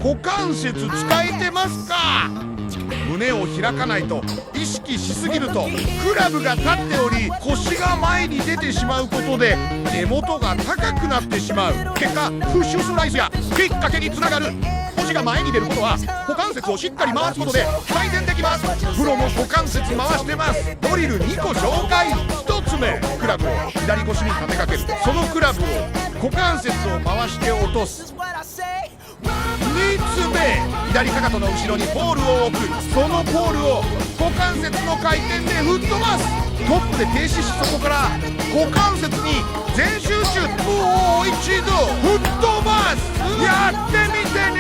股関節使えてますか？胸を開かないと、意識しすぎるとクラブが立っており腰が前に出てしまうことで根元が高くなってしまう。結果プッシュスライスやきっかけにつながる。腰が前に出ることは股関節をしっかり回すことで改善できます。プロも股関節回してます。ドリル2個紹介。1つ目、クラブを左腰に立てかける。そのクラブを股関節を回して落とす。2つ目、左かかとの後ろにポールを置く。そのポールを股関節の回転で吹っ飛ばす。トップで停止し、そこから股関節に全集中。もう一度吹っ飛ばす。やってみてね。